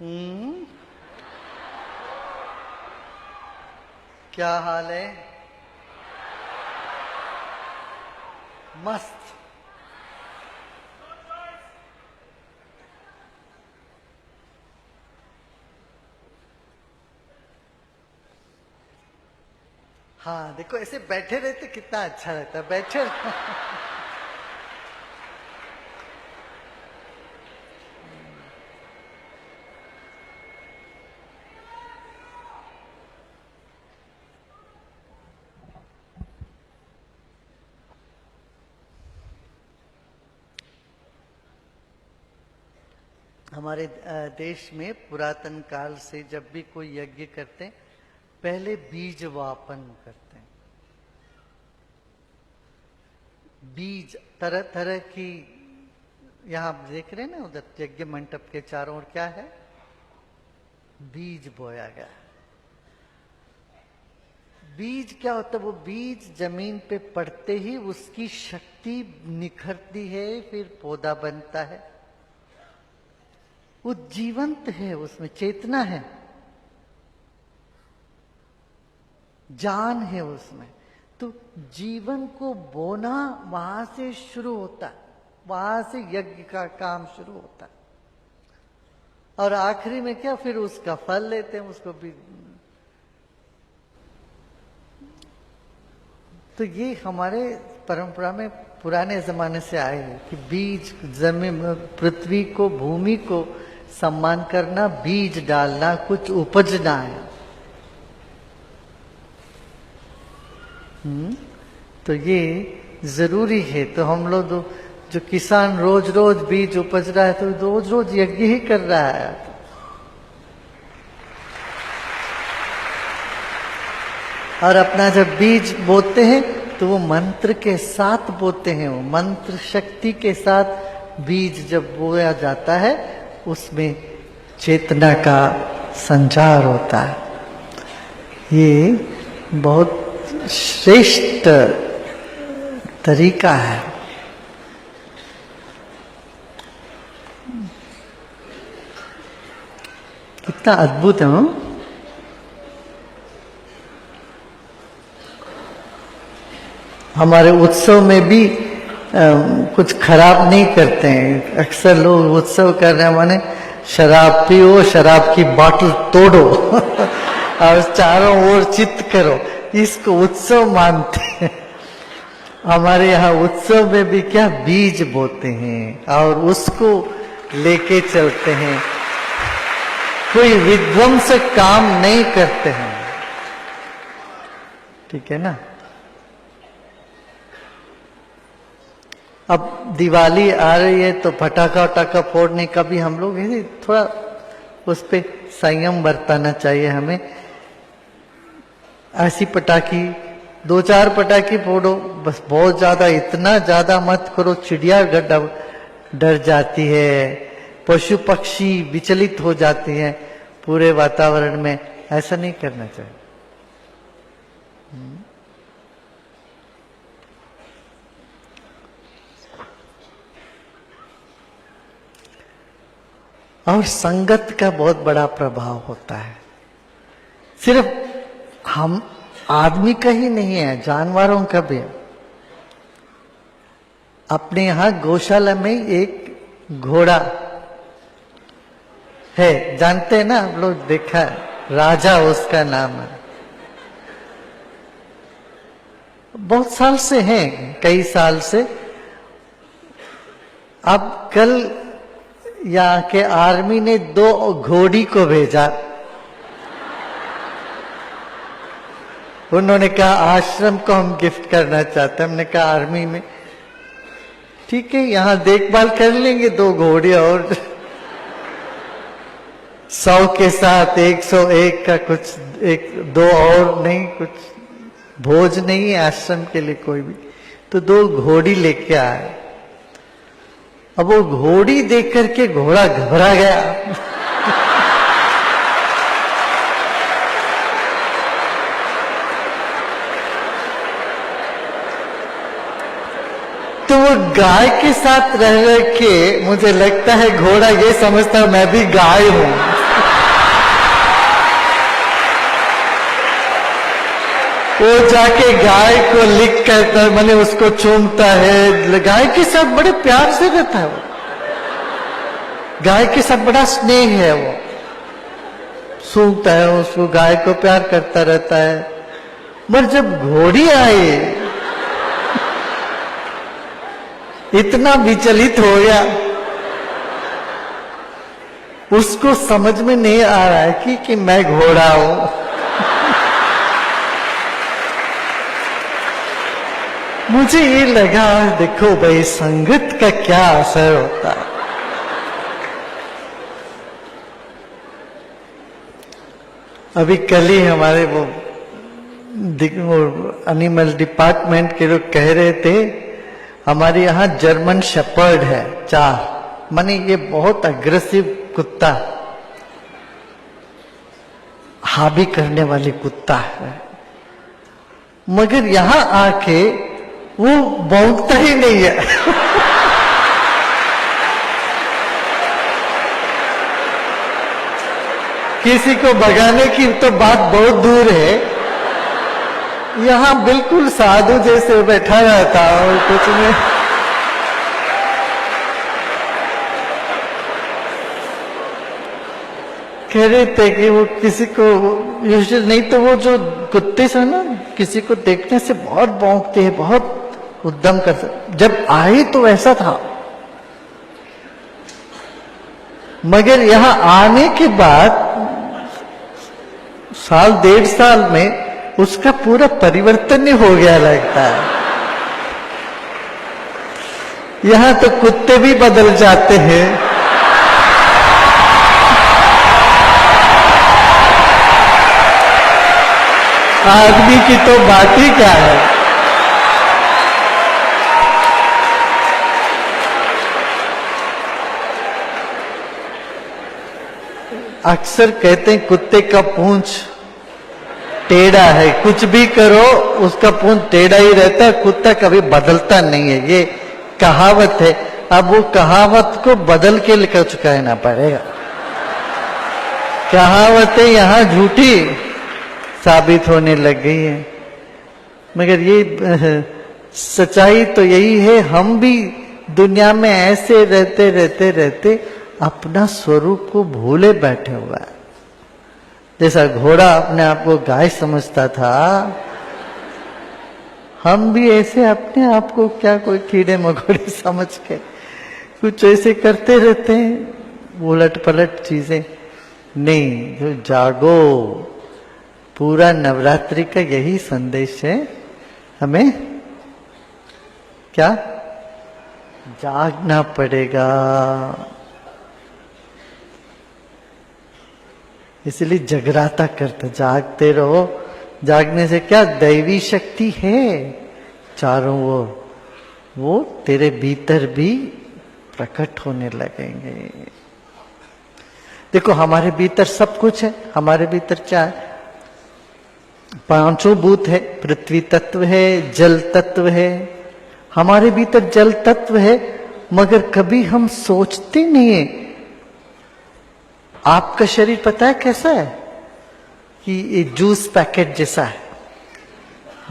हम्म, क्या हाल है? मस्त। हाँ देखो, ऐसे बैठे रहते कितना अच्छा रहता, बैठे हमारे देश में पुरातन काल से जब भी कोई यज्ञ करते हैं, पहले बीज वापन करते हैं। बीज तरह तरह की, यहां आप देख रहे हैं ना, उधर यज्ञ मंडप के चारों ओर क्या है? बीज बोया गया। बीज क्या होता है? वो बीज जमीन पे पड़ते ही उसकी शक्ति निखरती है, फिर पौधा बनता है। वो जीवंत है, उसमें चेतना है, जान है उसमें। तो जीवन को बोना वहां से शुरू होता है, वहां से यज्ञ का काम शुरू होता है। और आखिरी में क्या? फिर उसका फल लेते हैं, उसको भी। तो ये हमारे परंपरा में पुराने जमाने से आए हैं कि बीज, जमीन, पृथ्वी को, भूमि को सम्मान करना, बीज डालना, कुछ उपजना है। तो ये जरूरी है। तो हम लोग जो किसान रोज रोज बीज उपज रहा है, तो रोज रोज यज्ञ ही कर रहा है। और अपना जब बीज बोते हैं तो वो मंत्र के साथ बोते हैं, वो मंत्र शक्ति के साथ बीज जब बोया जाता है, उसमें चेतना का संचार होता है। ये बहुत श्रेष्ठ तरीका है। कितना अद्भुत है वो। हमारे उत्सव में भी कुछ खराब नहीं करते हैं। अक्सर लोग उत्सव कर रहे हैं माने शराब पियो, शराब की बोतल तोड़ो और चारों ओर चित्त करो, इसको उत्सव मानते हैं। हमारे यहाँ उत्सव में भी क्या? बीज बोते हैं और उसको लेके चलते हैं। कोई विध्वंस काम नहीं करते हैं, ठीक है ना। अब दिवाली आ रही है तो पटाखा वटाखा फोड़ने का भी हम लोग थोड़ा उस पे संयम बरताना चाहिए हमें। ऐसी पटाखी 2-4 पटाखे फोड़ो बस, बहुत ज्यादा, इतना ज्यादा मत करो। चिड़िया डर जाती है, पशु पक्षी विचलित हो जाते हैं पूरे वातावरण में। ऐसा नहीं करना चाहिए। और संगत का बहुत बड़ा प्रभाव होता है। सिर्फ हम आदमी का ही नहीं है, जानवरों का भी है। अपने यहां गौशाला में एक घोड़ा है, जानते हैं ना आप लोग, देखा है, राजा उसका नाम है। बहुत साल से है, कई साल से। अब कल यहाँ के आर्मी ने 2 घोड़ी को भेजा। उन्होंने कहा आश्रम को हम गिफ्ट करना चाहते हैं। हमने कहा आर्मी में ठीक है, यहाँ देखभाल कर लेंगे 2 घोड़े और 100 के साथ 101 का कुछ 1-2 और नहीं, कुछ भोज नहीं है आश्रम के लिए कोई भी। तो 2 घोड़ी लेके आए। अब वो घोड़ी देख करके घोड़ा घबरा गया। तो वो गाय के साथ रह के मुझे लगता है घोड़ा ये समझता मैं भी गाय हूं। वो जाके गाय को लिख करता, मैंने उसको चूमता है, गाय के साथ बड़े प्यार से रहता है वो, गाय के साथ बड़ा स्नेह है, वो सूंघता है उसको, गाय को प्यार करता रहता है। मगर जब घोड़ी आई इतना विचलित हो गया, उसको समझ में नहीं आ रहा है कि मैं घोड़ा हूं। मुझे ये लगा, देखो भाई संगत का क्या असर होता है। अभी कल ही हमारे वो एनिमल डिपार्टमेंट के लोग कह रहे थे, हमारे यहाँ जर्मन शेपर्ड है 4, माने ये बहुत अग्रेसिव कुत्ता, हावी करने वाली कुत्ता है, मगर यहां आके वो भौंकता ही नहीं है। किसी को भगाने की तो बात बहुत दूर है, यहां बिल्कुल साधु जैसे बैठा रहता और कुछ नहीं। कह रहे थे कि वो किसी को यूजुअल नहीं तो वो जो कुत्ते से ना किसी को देखने से बहुत भौंकते हैं, बहुत उद्यम कर सकते। जब आई तो ऐसा था, मगर यहां आने के बाद 1.5 साल में उसका पूरा परिवर्तन ही हो गया लगता है। यहां तो कुत्ते भी बदल जाते हैं। आदमी की तो बात ही क्या है। अक्सर कहते हैं कुत्ते का पूंछ टेढ़ा है, कुछ भी करो उसका पूंछ टेढ़ा ही रहता है, कुत्ता कभी बदलता नहीं है, ये कहावत है। अब वो कहावत को बदल के लिखा चुकाना पड़ेगा। कहावतें यहां झूठी साबित होने लग गई है, मगर ये सच्चाई तो यही है, हम भी दुनिया में ऐसे रहते रहते रहते अपना स्वरूप को भूले बैठे हुआ है। जैसा घोड़ा अपने आप को गाय समझता था, हम भी ऐसे अपने आप को क्या कोई कीड़े मकोड़े समझ के कुछ ऐसे करते रहते हैं, उलट पलट चीजें। नहीं, जो जागो, पूरा नवरात्रि का यही संदेश है, हमें क्या जागना पड़ेगा। इसलिए जगराता करते, जागते रहो। जागने से क्या, दैवी शक्ति है चारों ओर, वो तेरे भीतर भी प्रकट होने लगेंगे। देखो हमारे भीतर सब कुछ है, हमारे भीतर क्या है, 5 भूत है, पृथ्वी तत्व है, जल तत्व है, हमारे भीतर जल तत्व है, मगर कभी हम सोचते नहीं है। आपका शरीर पता है कैसा है कि ये जूस पैकेट जैसा है।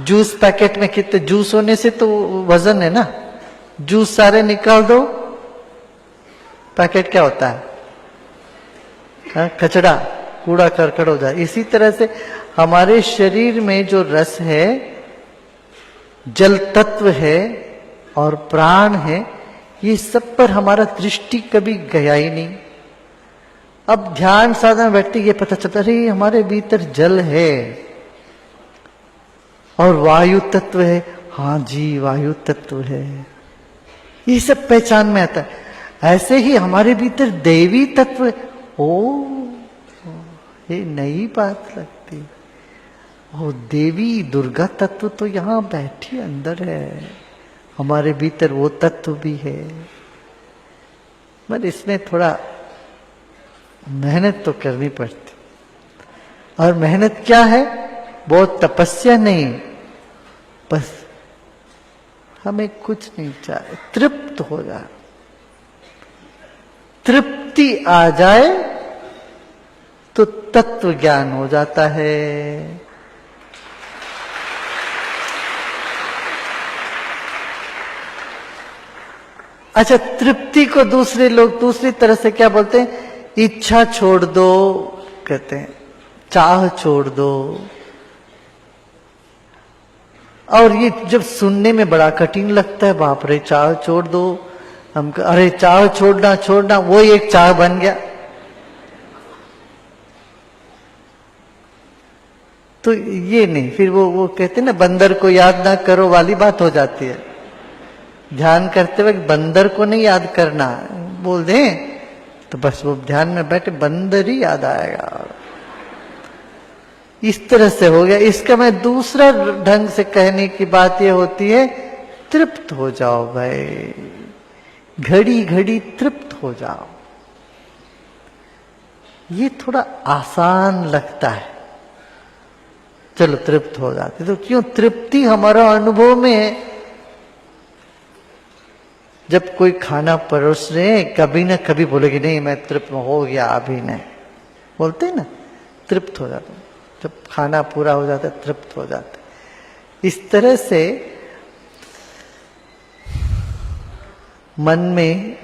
जूस पैकेट में कितने जूस होने से तो वजन है ना, जूस सारे निकाल दो, पैकेट क्या होता है, कचड़ा, कूड़ा करकट हो जाए। इसी तरह से हमारे शरीर में जो रस है, जल तत्व है और प्राण है, ये सब पर हमारा दृष्टि कभी गया ही नहीं। अब ध्यान साधना बैठते ये पता चलता, अरे हमारे भीतर जल है और वायु तत्व है, हाँ जी वायु तत्व है, ये सब पहचान में आता है। ऐसे ही हमारे भीतर देवी तत्व है। ओ, ये नई बात लगती, ओ देवी दुर्गा तत्व तो यहाँ बैठी अंदर है, हमारे भीतर वो तत्व भी है। पर इसमें थोड़ा मेहनत तो करनी पड़ती, और मेहनत क्या है, बहुत तपस्या नहीं, बस हमें कुछ नहीं चाहिए, तृप्त हो जाए, तृप्ति आ जाए तो तत्व ज्ञान हो जाता है। अच्छा, तृप्ति को दूसरे लोग दूसरी तरह से क्या बोलते हैं? इच्छा छोड़ दो कहते हैं, चाह छोड़ दो। और ये जब सुनने में बड़ा कठिन लगता है, बाप रे चाह छोड़ दो, हम अरे चाह छोड़ना छोड़ना, वो एक चाह बन गया। तो ये नहीं, फिर वो कहते ना बंदर को याद ना करो वाली बात हो जाती है। ध्यान करते वक्त बंदर को नहीं याद करना, बोल दें तो बस वो ध्यान में बैठे बंदर ही याद आएगा। इस तरह से हो गया। इसका मैं दूसरा ढंग से कहने की बात ये होती है, तृप्त हो जाओ भाई, घड़ी घड़ी तृप्त हो जाओ। ये थोड़ा आसान लगता है, चलो तृप्त हो जाते। तो क्यों? तृप्ति हमारा अनुभव में है। जब कोई खाना परोस रहे, कभी ना कभी बोलेगी नहीं मैं तृप्त हो गया, अभी नहीं, बोलते ना तृप्त हो जाते। जब खाना पूरा हो जाता है तृप्त हो जाते। इस तरह से मन में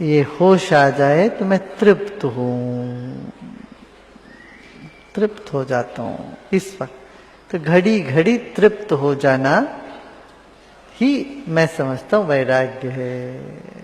ये होश आ जाए तो मैं तृप्त हूं, तृप्त हो जाता हूं इस वक्त। तो घड़ी घड़ी तृप्त हो जाना ही मैं समझता हूं वैराग्य है।